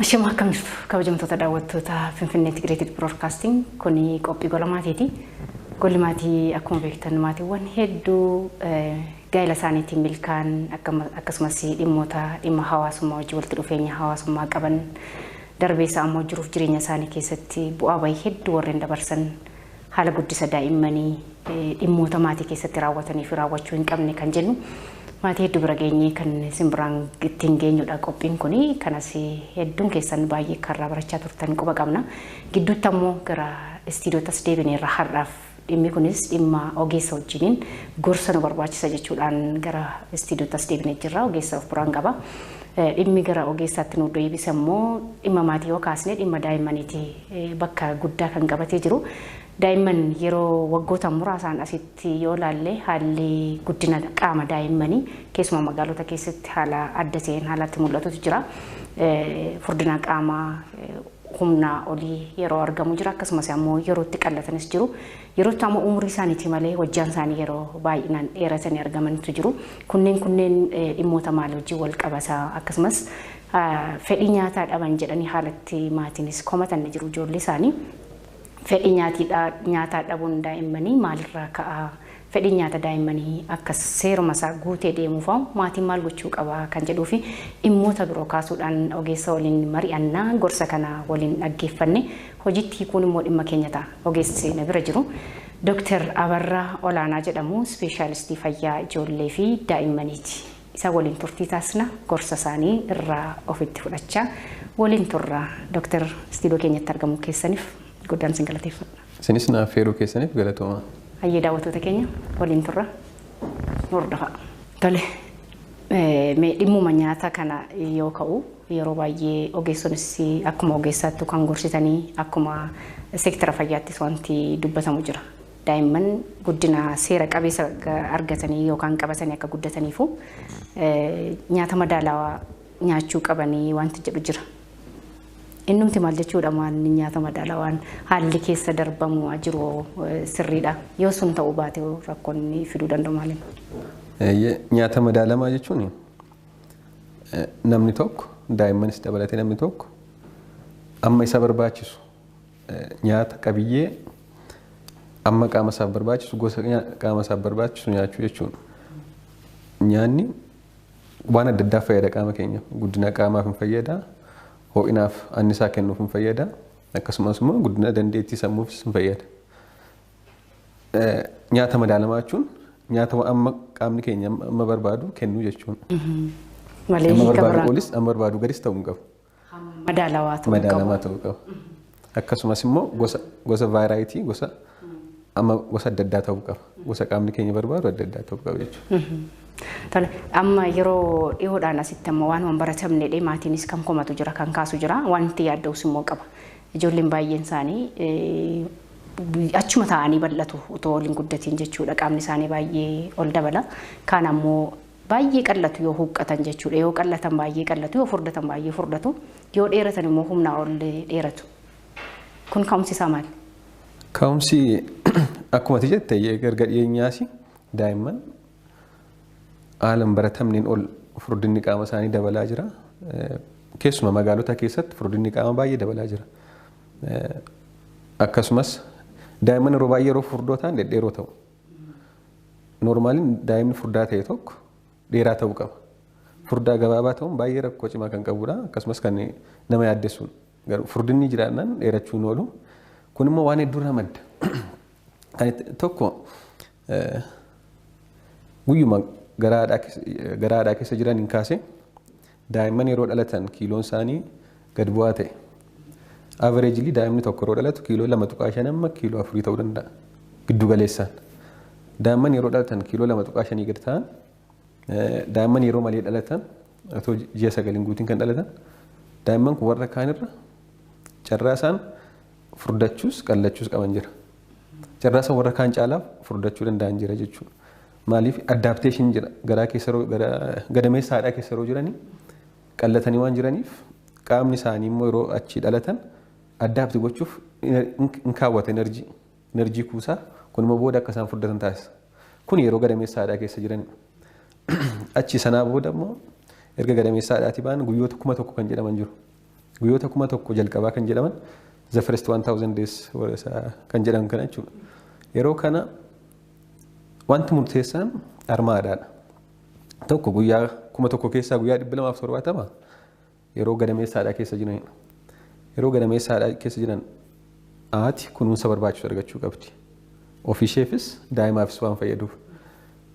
Ashama akkam jirtu kabajamtoota daawwattoota Finfinnee Integrated Broadcasting kuni qophii gola maatiiti. Golli maatii akkuma beektan maatiiwwan hedduu gaa'ela isaaniitiin milkaan akkasumas dhimma hawaasummaa wajjin walitti dhufeenya hawaasummaa qaban darbeessa ammoo jiruuf jireenya isaanii keessatti bu'aa bahii hedduu warreen dabarsan haala guddisa daa'immanii dhimmoota maatii keessatti raawwatanii fi raawwachuu hin qabne kan jennu maatii hedduu bira geenyee kan simbiraan ittiin geenyudha qophiin kuni kanas hedduun keessan baay'ee karraa barachaa turtan quba qabna gidduutti ammoo gara istiidiyootas deebineerra har'aaf dhimmi kunis dhimma ogeessa wajjiniin gorsa nu barbaachisa jechuudhaan gara istiidiyootas deebinee jirra ogeessa of biraan qaba dhimmi gara ogeessaatti nu deebisa immoo dhimma maatii yoo kaasne dhimma daa'immaniiti bakka guddaa kan qabatee jiru daa'imman yeroo waggoota muraasaan asitti yoo laalle haalli guddina qaama daa'immanii keessumaa magaalota keessatti haala adda ta'een haalatti mul'atutu jira furdina qaamaa humna olii yeroo argamu jira akkasumas ammoo yeroo itti qallatanis jiru yeroo itti ammoo umurii isaaniitii malee wajjaan isaanii yeroo baay'inaan dheeratanii argamanitu jiru kunneen dhimmoota maal wajjin wal qabata akkasumas fedhii nyaataa dhaban jedhanii haalatti maatiinis komatanne jiru ijoollee isaanii fedhii nyaataa dhabuun daa'immanii maalirraa ka'a fedhii nyaata daa'immanii akka seeruma isaa guutee deemuuf maatiin maal gochuu qaba kan jedhuu fi dhimmoota biroo kaasuudhaan ogeessa waliin mari'annaa gorsa kana waliin dhaggeeffanne hojiitti hiikuun immoo dhimma keenya ta'a ogeessi na bira jiru Dr. Abarraa Olaanaa jedhamu ispeeshaalistii fayyaa ijoollee fi daa'immaniiti isa waliin turtii taasisna gorsa isaanii irraa ofitti fudhachaa waliin turra Dr. istiidiyoo keenyatti argamu keessaniif guddaan sin galateeffadha. Sinis naaf feeruu keessaniif galatooma. Hayyee daawwattoota keenya waliin turra hordofa. Tole mee dhimmuma nyaata kana yoo ka'u yeroo baay'ee ogeessonis akkuma ogeessaatti kan gorsitanii akkuma seektara fayyaattis wanti dubbatamu jira. Daa'imman guddina seera qabeessa argatanii yookaan qabatanii akka guddataniifu nyaata madaalawaa nyaachuu qabanii wanti jedhu jira. Innumti maal jechuudha maanni nyaata madaalawaan haalli keessa darbamu jiru sirriidha yoo sun ta'uu baate rakkoonni fiduu danda'u maaliin nyaata madaalamaa jechuun namni tokko daa'immanis dabalatee namni tokko amma isa barbaachisu nyaata qabiyyee amma qaama isaaf barbaachisu gosa qaama isaaf barbaachisu nyaachuu jechuun nyaanni waan adda addaa fayyada qaama keenya guddina qaamaaf hin fayyada ho'inaaf annisaa kennuuf hin fayyada akkasumas immoo guddina dandeettii sammuufis hin fayyada nyaata madaalamaa jechuun nyaata amma qaamni keenya amma barbaadu kennuu jechuudha malee amma barbaadu olis amma barbaadu gadis ta'uu hin qabu madaalamaa ta'uu qaba akkasumas immoo gosa vaaraayitii gosa adda addaa ta'uu qaba gosa qaamni keenya barbaadu adda addaa ta'uu qaba jechuudha. Tole amma yeroo dhiyoodhaan asitti amma waan baratamne maatiinis kan komatu jira kan kaasu jira wanti yaadda'us immoo qaba ijoolleen baay'een isaanii achuma ta'anii bal'atu utoo waliin guddatiin jechuudha qaamni isaanii baay'ee ol dabala kaan ammoo baay'ee qallatu yoo huqqatan jechuudha yoo qallatan baay'ee qallatu yoo furdatan baay'ee furdatu yoo dheeratan immoo humnaa ol dheeratu kun ka'umsi isaa maali? Ka'umsi akkuma jette gargar dhiyeenyaasi daa'imman haalan baratamneen ol furdinni qaama isaanii dabalaa jira keessuma magaalota keessatti furdinni qaama baay'ee dabalaa jira akkasumas daa'imman yeroo baay'ee yeroo furdoo ta'an dhedheeroo ta'u noormaaliin daa'imni furdaa ta'e tokko dheeraa ta'uu qaba furdaa gabaabaa ta'uun baay'ee rakkoo cimaa kan qabudha akkasumas kan nama yaaddessuun furdinni jiraannaan dheerachuun oolu kun immoo waan hedduurraa madda tokko guyyuma garaadhaa keessa jiran hin kaase daa'imman yeroo dhalatan kiiloon isaanii gad bu'aa ta'e averejilii daa'imni tokko yeroo dhalatu kiiloo 2.5 amma kiiloo 4 ta'uu danda'a giddu galeessaan daa'imman yeroo dhalatan kiiloo 2.5 gad ta'an daa'imman yeroo malee dhalatan otoo ji'a 9 guutiin kan dhalatan daa'imman kun warra kaanirra carraa isaan furdachuus qallachuus qaban jira carraa isaan warra kaan caalaaf furdachuu danda'an jira jechuudha. Maaliif adaptation jira garaa keessa gadameessa haadhaa keessa yeroo jiranii qallatanii waan jiraniif qaamni isaanii immoo yeroo achi dhalatan adapti gochuuf hin kaawwata enerjii kuusaa kun immoo booda akka isaan furdatan taasisa kun yeroo gadameessa haadhaa keessa jiranii achi sanaa booda immoo erga gadameessa haadhaatii baan guyyoota 1000 kan jedhaman jiru guyyoota 1000 jalqabaa kan jedhaman the first 1000 days kan jedhan kana jechuudha. Yeroo kana wanti murteessaan armaadhaadha. Tokko guyyaa 1000 keessaa guyyaa 270 yeroo gadameessaadhaa keessa jiran. Yeroo gadameessaadhaa keessa jiran haati kunuunsa barbaachisu argachuu qabdi. Ofiisheefis daa'imaafis waan fayyaduuf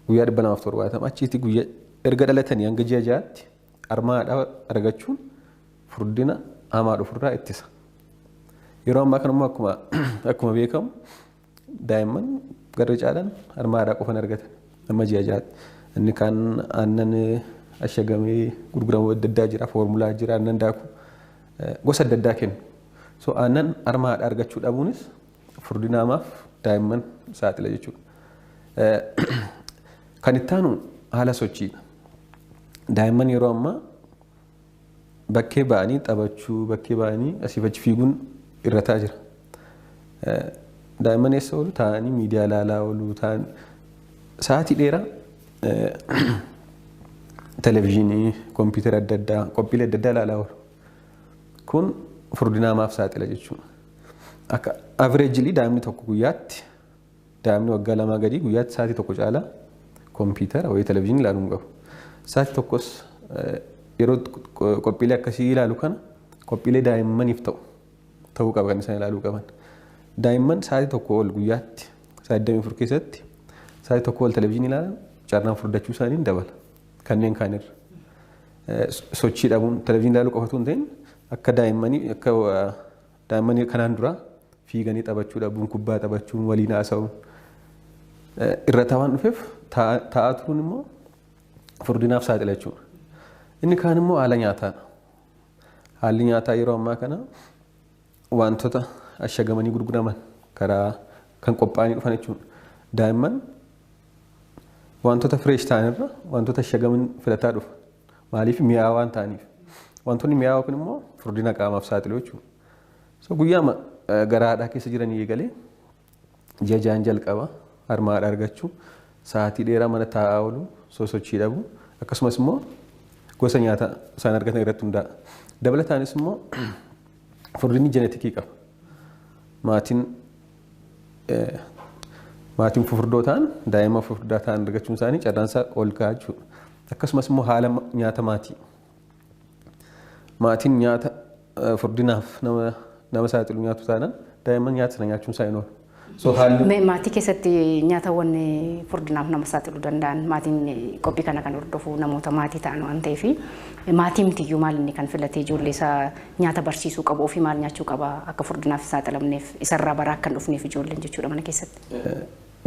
guyyaa 270 achitti guyyaa erga dhalatanii hanga ji'a 6tti armaadhaa argachuun furdina hamaa dhufurraa ittisa. Yeroo ammaa kanammoo akkuma beekamu daa'imman garri caalaan armaadhaa qofan argatan amma ji'a 6tti. Inni kaan aannan ashagamee gurguramu adda addaa jira, foormulaa jira, aannan daakuu gosa adda addaa kennu. So aannan armaadhaa argachuu dhabuunis furdina hamaaf daa'imman saaxila jechuudha. Kan itti aanu haala sochiidha. Daa'imman yeroo ammaa bakkee ba'anii taphachuu, bakkee ba'anii asiif achi fiiguun irrataa jira. Daa'imman eessa oolu taa'anii miidiyaa ilaalaa oolu, taa'anii sa'aatii dheeraa televezyiinii, kompiitara adda addaa, qophiilee adda addaa ilaalaa oolu. Kun furdina hamaaf saaxila jechuudha. Akka averejilii daa'imni tokko guyyaatti daa'imni waggaa 2 gadii guyyaatti sa'aatii tokko caalaa kompiitara wayii televezyiinii ilaaluu hin qabu. Sa'aatii tokkos yeroo qophiilee akkasii ilaalu kana qophiilee daa'immaniif ta'uu qaba kan isaan ilaaluu qaban. Daa'imman sa'aatii tokko ol guyyaatti sa'aatii 24 keessatti sa'aatii tokko ol televezyiinii ilaalan carraan furdachuu isaanii dabala. Kanneen kaanirra sochii dhabuun televezyiinii ilaaluu qofatu hin ta'in akka daa'immanii kanaan dura fiiganii taphachuu dhabuun, kubbaa taphachuun, waliin haasa'uun irra waan dhufeef taa'aa turuun immoo furdinaaf saaxila jechuudha. Inni kaan immoo haala nyaataadha. Haalli nyaataa yeroo ammaa kana wantoota ashagamanii gurguraman karaa kan qophaa'anii dhufan jechuudha. Daa'imman wantoota fireesh ta'anirra wantoota ashagaman filataa dhufu. Maaliif mi'aawaa waan ta'aniif. Wantoonni mi'aawaa kun immoo furdina qaamaaf saaxilu jechuudha. So guyyaa garaadhaa keessa jiran eegalee ji'a 6 jalqaba armaadhaa argachuu, sa'aatii dheeraa mana taa'aa oolu, sosochii dhabu, akkasumas immoo gosa nyaata isaan argatan irratti hundaa'a. Dabalataanis immoo furdinni jenetikii qaba. Maatiin fufurdoo ta'an daa'ima fufurdaa ta'an argachuun isaanii carraansaa ol ka'a jechuudha. Akkasumas immoo haala nyaata maatii. Maatiin nyaata furdinaaf nama saaxilu nyaatu taanaan daa'imman nyaata sana nyaachuun isaa hin oolu. Maatii keessatti nyaatawwan furdinaaf nama saaxiluu danda'an maatiin qophii kana kan hordofu namoota maatii ta'an waan ta'eef maatii mitiyyuu maal inni kan filatee ijoollee isaa nyaata barsiisuu qabu ofii maal nyaachuu qaba akka furdinaaf saaxilamneef isarraa baraa akka hin dhufneef ijoolleen jechuudha mana keessatti.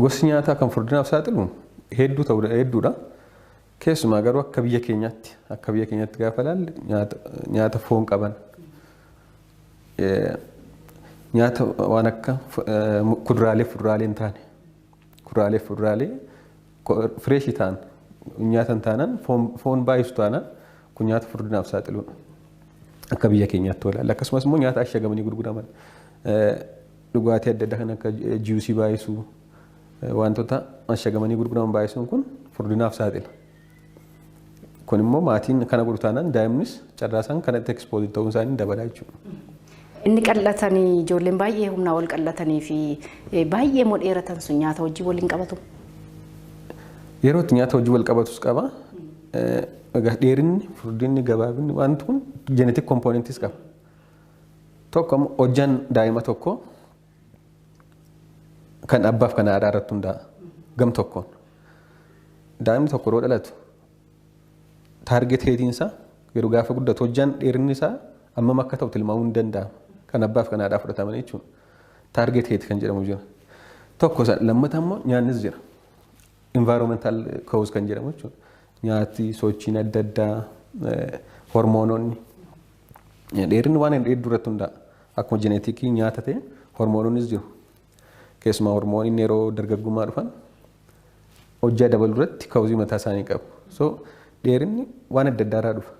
Gosi nyaataa kan furdinaaf saaxilu hedduudha. Keessumaa garuu akka biyya keenyaatti gaafa ilaalle nyaata foon qaban. Nyaata waan akka kuduraalee fuduraalee hin taane kuduraalee fuduraalee fireeshii ta'an nyaatan taanaan foon baay'isu taanaan kun nyaata furdinaaf saaxiluudha. Akka biyya keenyaatti olaalla. Akkasumas immoo nyaata ashagamanii gurguraman dhugaatii adda addaa kan akka jiusii baay'isuu wantoota ashagamanii gurguraman baay'isuun kun furdinaaf saaxila. Kun immoo maatiin kana godhu taanaan daa'imnis carraasaan kanatti ekspoozii ta'uun isaanii dabalaa jechuudha. Inni qallatanii ijoolleen baay'ee humnaa ol qallatanii fi baay'ee modheeratan sun nyaata hojii waliin qabatu. Yeroo itti nyaata hojii wal qabatus qaba. Dheerinni, furdinni, gabaabinni wanti kun jenetik kompoonentis qaba. Tokko hojjaan daa'ima tokko kan abbaaf kan haadhaa irratti hundaa'a. Gam tokkoon. Daa'imni tokko yeroo dhalatu taargeet heetiinsaa yeroo gaafa guddatu hojjaan dheerinni isaa ammam akka ta'u tilmaamuu hin danda'amu. Kan abbaaf kan haadhaa fudhataman jechuudha. Taargeet heeti kan jedhamu jira. Tokko lammataa immoo nyaannis jira. Environmental cause kan jedhamu jechuudha. Nyaati, sochiin adda addaa, hormoononni. Dheerinni waan hedduu irratti hundaa'a. Akkuma jeneetikii nyaata ta'e hormoononnis jiru. Keessumaa hormooniin yeroo dargaggummaa dhufan hojjaa dabaluu irratti kaawuzii mataa isaanii qabu. So dheerinni waan adda addaa irraa dhufa.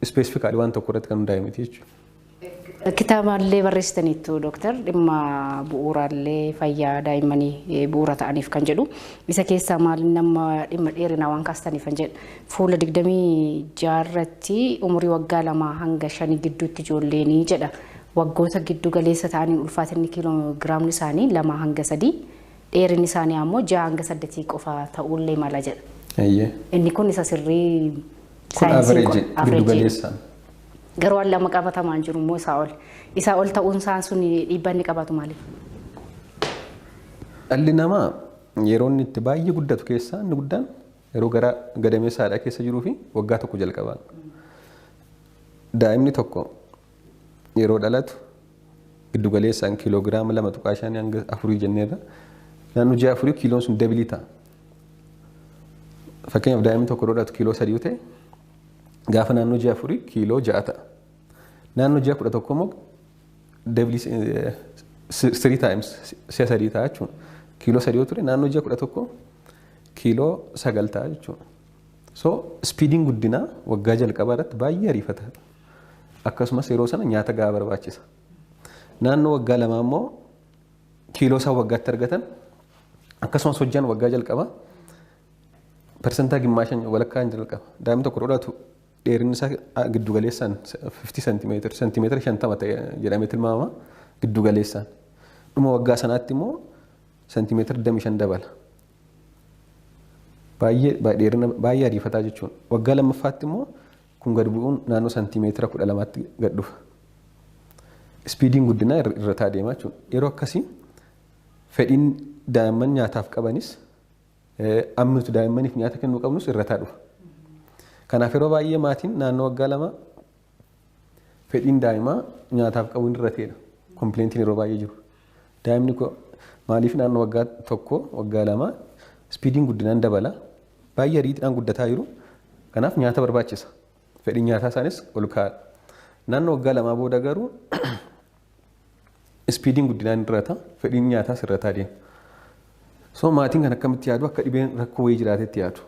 Ispeesifikaali waan tokko irratti kan hundaa'e miti jechuudha. Kitaaballee barreessitaniittu dooktar dhimma bu'uuraalee fayyaa daa'immanii bu'uura ta'aniif kan jedhu isa keessaa maal nama dhimma dheerinaa waan kaastaniif kan jedhu fuula 26 irratti umurii waggaa 2 hanga 5 gidduutti ijoolleenii jedha waggoota giddu galeessa ta'anii ulfaatinni kiiloogiraamni isaanii 2 hanga 3 dheerinni isaanii ammoo 6 hanga 8 qofa ta'uullee mala jedha. Inni kun isa sirrii saayinsii giddu galeessa. Garuu alla maqabatamaan jiru immoo isaa ol ta'uun isaan sun dhiibbaa inni qabatu maaliif? Dhalli namaa yeroo inni itti baay'ee guddatu keessaa inni guddaan yeroo gara gadameessaadhaa keessa jiruu fi waggaa tokko jalqabaa. Daa'imni tokko yeroo dhalatu giddu galeessaan kiiloogiraama 2.5 hanga 4 jenneerra naannoo 6 kiiloon sun dabilii ta'a. Fakkeenyaaf daa'imni tokko yeroo dhalatu kiiloo 3 ta'e gaafa naannoo 6 kiiloo 6 ta'a. Naannoo 11 immoo dabilii 3 times 3 ta'a jechuudha. Kiiloo 3 ture naannoo 11 kiiloo 9 ta'a jechuudha. So speediin guddinaa waggaa jalqabaa irratti baay'ee ariifata. Akkasumas yeroo sana nyaata gahaa barbaachisa. Naannoo waggaa 2 immoo kiiloo isaa waggaatti argatan akkasumas hojjaan waggaa jalqabaa persentaa gimmaashan walakkaan jalqaba. Daa'imni tokko dhalatu dheerinni isaa giddu galeessaan 50 sentimeetira 50 ta'e jedhamee tilmaamama giddu galeessaan. Dhuma waggaa sanaatti immoo sentimeetira 25 dabala. Baay'ee ariifataa jechuudha. Waggaa lammaffaatti immoo kun gad bu'uun naannoo sentimeetira 12tti gad dhufa. Speediin guddinaa irra deemaa jechuudha. Yeroo akkasii fedhiin daa'imman nyaataaf qabanis ammatu daa'immaniif nyaata kennuu qabnus irra dhufa. Kanaaf yeroo baay'ee maatiin naannoo waggaa 2 fedhiin daa'imaa nyaataaf qabuun irra ta'edha. Kompleentiin yeroo baay'ee jiru. Daa'imni maaliif naannoo waggaa 1 waggaa 2 speediin guddinaan dabala. Baay'ee ariitiidhaan guddataa jiru. Kanaaf nyaata barbaachisa. Fedhiin nyaataa isaanis ol ka'a. Naannoo waggaa 2 booda garuu speediin guddinaan irra ta'a. Fedhiin nyaataas irra deema. So maatiin kan akkamitti yaadu akka dhibeen rakkoo wayii jiraatetti yaadu.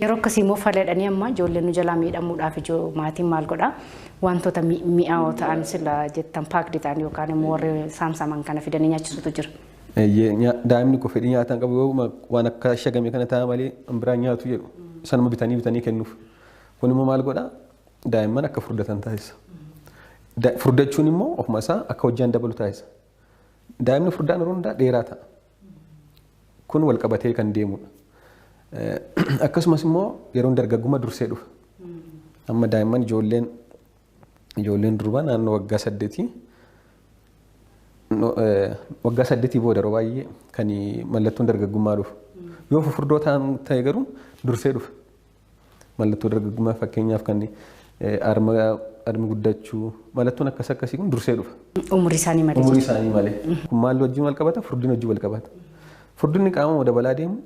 Yeroo akkasii immoo faladhanii amma ijoolleen nu jalaa miidhamuudhaaf maatiin maal godhaa wantoota mi'aawoo ta'an sila jettan paakdii ta'an yookaan immoo warri saamsaman kana fidanii nyaachisutu jira. Daa'imni kun fedhii nyaataan qabu yoo waan akka shagame kana ta'a malee biraan nyaatu jedhu sanuma bitanii kennuuf. Kun immoo maal godhaa daa'imman akka furdatan taasisa. Furdachuun immoo ofuma isaa akka hojjaan dabalu taasisa. Daa'imni furdaan yeroo hundaa dheeraa ta'a. Kun wal qabatee kan deemudha. Akkasumas immoo yeroo dargaggummaa dursee dhufa. Amma daa'imman ijoolleen durbaa naannoo waggaa 8 waggaa 8 booda yeroo baay'ee kan mallattoon dargaggummaa dhufu. Yoo furdoo ta'e garuu dursee dhufa. Mallattoo dargaggummaa fakkeenyaaf kan armi guddachuu mallattoon akkasii kun dursee dhufa. Umurii isaanii malee. Kun maal wajjin wal qabata? Furdiin wajjin wal qabata. Furdinni qaama dabalaa deemu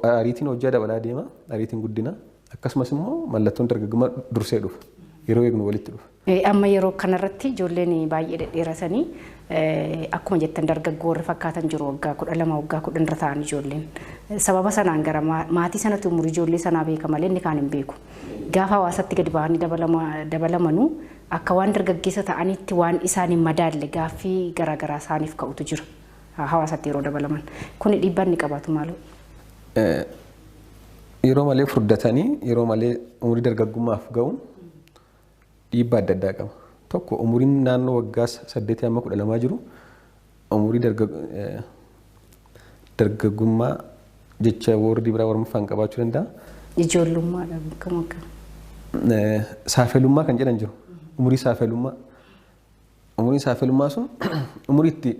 ariitiin hojjaa dabalaa deema ariitiin guddina akkasumas immoo mallattoon dargaggummaa dursee dhufa yeroo eegnu walitti dhufa. Amma yeroo kanarratti ijoolleen baay'ee dhedheeratanii akkuma jettan dargaggoo warri fakkaatan jiru waggaa 12 waggaa 10 irra ta'an ijoolleen sababa sanaan gara maatii sanatti umurii ijoollee sanaa beeka malee inni kaan hin beeku. Gaafa hawaasatti gadi ba'anii dabalamanuu akka waan dargaggeessa ta'anitti waan isaan hin madaalle gaaffii garaagaraa isaaniif ka'utu jira. Hawaasatti yeroo dabalaman kun dhiibbaa inni qabaatu maaloo? Yeroo malee furdatanii yeroo malee umurii dargaggummaaf ga'uun dhiibbaa adda addaa qaba. Tokko umuriin naannoo waggaa 8 amma 12 jiru umurii dargaggummaa jecha warri biraa warmuffaan qabaachuu danda'a. Ijoollummaadha kam akka? Saafelummaa kan jedhan jiru. Umurii saafelummaa. Umuriin saafelummaa sun umurii itti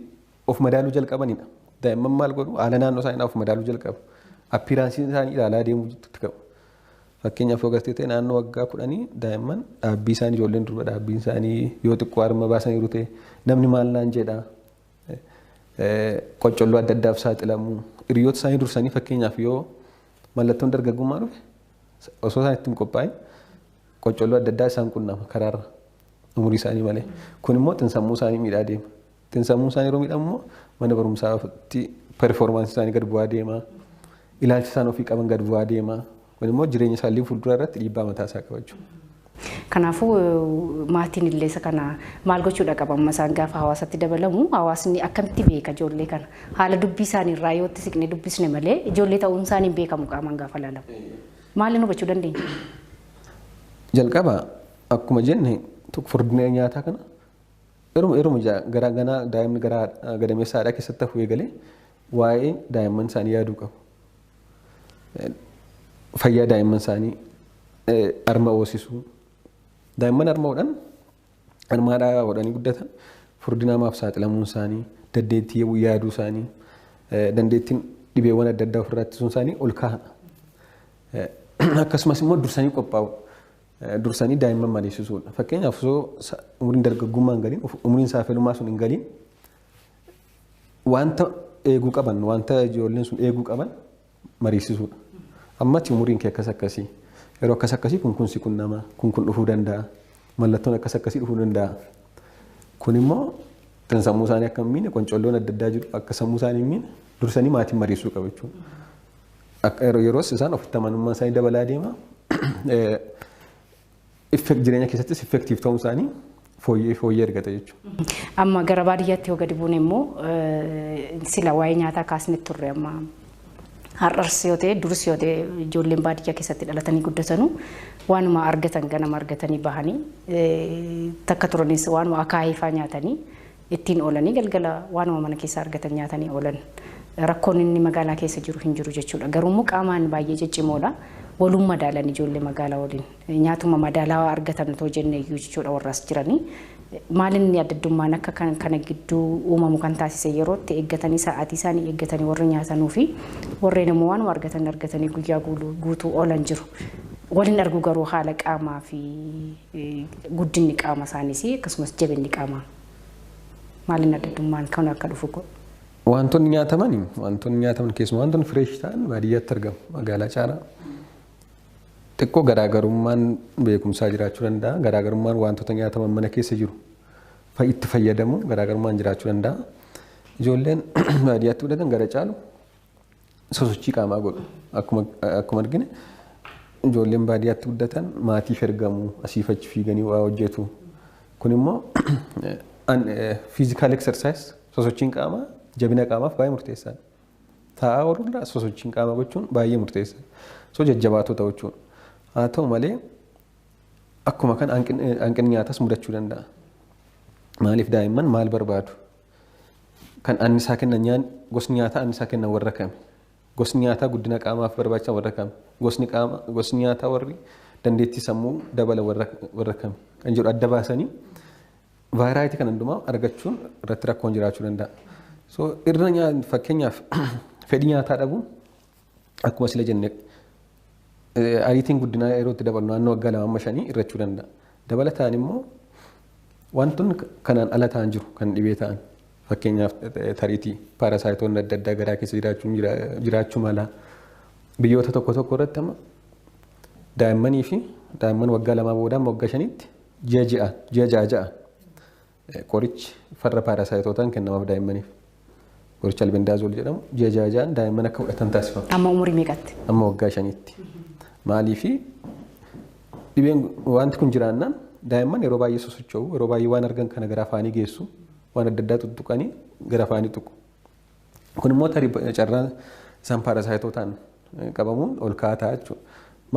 of madaaluu jalqabanidha. Daa'imman maal godhu haala naannoo isaanii of madaaluu jalqabu. Appiraansiin isaanii ilaalaa deemuu qabu. Fakkeenyaaf yoo gartee ta'e naannoo waggaa 10 daa'imman dhaabbii isaanii ijoolleen durba dhaabbiin isaanii yoo xiqqoo harma baasanii jiru ta'e namni maal naan jedha. Qoccolloo adda addaaf saaxilamu. Hiriyoota isaanii dursanii fakkeenyaaf yoo mallattoon dargaggummaa dhufe osoo isaan ittiin qophaa'in qoccolloo adda addaa isaan qunnama karaarra umurii isaanii malee. Kun immoo xinsammuu isaanii miidhaa deema. Xinsammuu isaanii yeroo miidhamu immoo mana barumsaatti performaansii isaanii gad bu'aa deema. Ilaalchi isaan ofii qaban gad bu'aa deema. Kun immoo jireenya isaanii fuuldura irratti dhiibbaa mataa isaa qaba jechuudha. Kanaafuu maatiin illee isa kana maal gochuudha qabamma isaan gaafa hawaasatti dabalamu hawaasni akkamitti beeka ijoollee kana haala dubbii isaanii irraa yoo itti siqnee dubbisne malee ijoollee ta'uun isaanii beekamu qaamaan gaafa laalamu. Maaliin hubachuu dandeenya? Jalqaba akkuma jenne tokko furdina nyaataa kana yeruma garaa ganaa daa'imni garaa gadameessa haadhaa keessatti hafuu eegalee waa'ee daa'imman isaanii yaaduu qabu. Fayyaa daa'imman isaanii harma hoosisuu. Daa'imman harmaadhaan harmaadhaa hodhanii guddatan furdina namaaf saaxilamuun isaanii, dandeettii yaaduu isaanii, dandeettiin dhibeewwan adda addaa ofirraa ittisuun isaanii ol ka'a. Akkasumas immoo dursanii qophaa'u. Dursanii daa'imman mariisisuudha. Fakkeenyaaf osoo umriin dargaggummaa hin galiin, umriin saafelummaa sun hin galiin wanta eeguu qaban, wanta ijoolleen sun eeguu qaban mariisisuudha. Ammatti umriin kee akkas akkasii. Yeroo akkas akkasii kun si qunnama, kun dhufuu danda'a. Mallattoon akkas akkasii dhufuu danda'a. Kun immoo kan sammuu isaanii akka hin miine, qoncolloon adda addaa jiru akka sammuu isaanii hin miine dursanii maatiin mariisuu qabu jechuudha. Yeroos isaan ofitti amanummaa isaanii dabalaa deema. Jireenya keessattis effektiif ta'uun isaanii fooyyee argata jechuudha. Amma gara baadiyyaatti yoo gadi buune immoo sila waa'ee nyaataa kaasnetti turre amma har'as yoo ta'e duris yoo ta'e ijoolleen baadiyyaa keessatti dhalatanii guddatanu waanuma argatan ganama argatanii bahanii takka turanis waanuma akaayifaa nyaatanii ittiin oolanii galgala waanuma mana keessa argatan nyaatanii oolan. Rakkoon inni magaalaa keessa jiru hin jiru jechuudha. Garuu immoo qaamaan baay'ee ciccimoodha. Waluun madaalan ijoollee magaalaa waliin nyaatuma madaalawaa argatan too jennee iyyuu jechuudha warraas jiranii. Maalinni adda addummaan akka kana gidduu uumamu kan taasise yerootti eeggatanii sa'aatii isaanii eeggatanii warri nyaatanuu fi warreen immoo waanuma argatanii guyyaa guutuu oolan jiru. Waliin argu garuu haala qaamaa fi guddinni qaama isaaniis akkasumas jabinni qaamaa maaliin adda addummaan kan akka dhufu godhu. Wantoonni nyaataman keessumaa wantoonni fireesh ta'an baadiyyaatti argamu magaalaa caalaa. Xiqqoo garaagarummaan beekumsaa jiraachuu danda'a. Garaagarummaan wantoota nyaataman mana keessa jiru itti fayyadamu garaagarummaan jiraachuu danda'a. Ijoolleen baadiyyaatti guddatan gara caalu sosochii qaamaa godhu. Akkuma argine ijoolleen baadiyyaatti guddatan maatiif ergamu asiif achi fiiganii waa hojjetu. Kun immoo physical exercise sosochiin qaamaa jabina qaamaaf baay'ee murteessaadha. Taa'aa oolurraa sosochiin qaamaa gochuun baay'ee murteessaadha. So jajjabaatoo ta'uu jechuudha. Haa ta'u malee akkuma kan hanqinni nyaatas mudachuu danda'a. Maaliif daa'imman maal barbaadu? Kan annisaa kennan gosni nyaataa annisaa kennan warra kami? Gosni nyaataa guddina qaamaaf barbaachisan warra kami? Gosni nyaataa warri dandeettii sammuu dabala warra kami? Kan jedhu adda baasanii vaaraayitii kan hundumaa argachuun irratti rakkoon jiraachuu danda'a. So irra fakkeenyaaf fedhii nyaataa dhabuun akkuma sila jenne ariitiin guddinaa yeroo itti dabalu naannoo waggaa 2-5 irrachuu danda'a. Dabalataan immoo wantoonni kanaan ala ta'an jiru kan dhibee ta'an fakkeenyaaf tariitii paarasaayitoonni adda addaa garaa keessa jiraachuu mala biyyoota tokko irratti amma daa'immanii fi daa'imman waggaa 2 boodaan waggaa 5tti ji'a 6 qorichi farra paarasaayitootaan kennamaaf daa'immaniif. Qoricha albendaazool jedhamu ji'a 6 daa'imman akka fudhatan taasifama. Amma umurii meeqatti? Amma waggaa 5tti. Maaliifi dhibeen wanti kun jiraannaan daa'imman yeroo baay'ee sosocho'u yeroo baay'ee waan argan kana gara afaanii geessu waan adda addaa tuttuqanii gara afaanii tuqu. Kun immoo carraan isaan paarasaayitootaan qabamuun ol ka'aa ta'a jechuudha.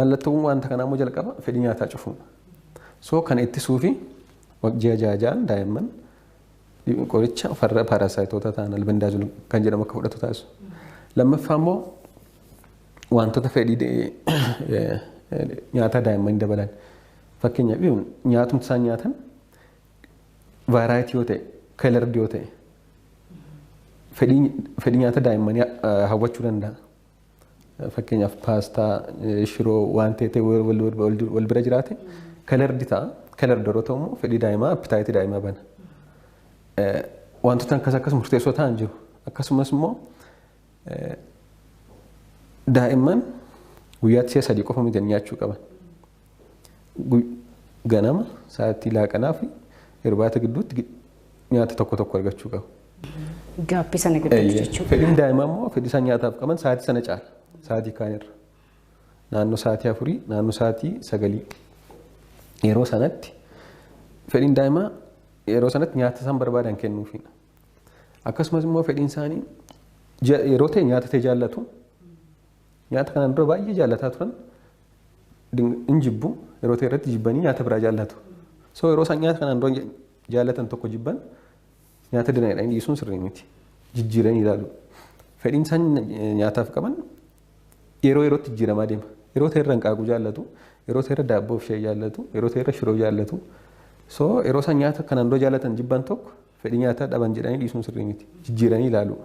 Mallattoon wanta kanaa immoo jalqaba fedhii nyaataa cufuudha. So kana ittisuu fi ji'a 6 daa'imman qoricha farra paarasaayitoota ta'an albendaazool kan jedhamu akka fudhatu taasisu. Lammaffaa immoo wantoota fedhii nyaataa daa'imman dabalan. Fakkeenyaaf nyaatumti isaan nyaatan vaaraayitii yoo ta'e, keelardi yoo ta'e fedhii nyaata daa'immanii hawwachuu danda'a. Fakkeenyaaf paastaa, shiroo waan ta'e wal bira jiraate keelardi ta'a. Keelardi yeroo ta'u immoo fedhii daa'imaa appitaayitii daa'imaa bana. Wantoota akkas murteessoo ta'an jiru. Akkasumas immoo daa'imman guyyaatti si'a 3 qofa miti nyaachuu qaban. Ganama sa'aatii laaqanaa fi irbaata gidduutti nyaata tokko argachuu qabu. Gaaffii sana gidduutti jechuudha. Fedhiin daa'imaa immoo fedhii isaan nyaataaf qaban sa'aatii sana caala. Sa'aatii kaanirra. Naannoo sa'aatii 4, naannoo sa'aatii 9. yeroo sanatti fedhiin daa'imaa yeroo sanatti nyaata isaan barbaadan kennuufiidha. Akkasumas immoo fedhiin isaanii yeroo ta'e nyaata ta'e jaallatu. Nyaata kanaan dura baay'ee jaallataa turan hin jibbu yeroo ta'e irratti jibbanii nyaata biraa jaallatu. So yeroo isaan nyaata kanaan dura jaallatan tokko jibban nyaata dinaadhaan dhiisuun sirrii miti. Jijjiiranii ilaalu. Fedhiin isaan nyaataaf qaban yeroo yerootti jijjiiramaa deema. Yeroo ta'e irra hanqaaquu jaallatu, yeroo ta'e irra daabboo fi shaayii jaallatu, yeroo ta'e irra shiroo jaallatu. So yeroo isaan nyaata kanaan dura jaallatan jibban tokko fedhii nyaataa dhaban jedhanii dhiisuun sirrii miti. Jijjiiranii ilaalu.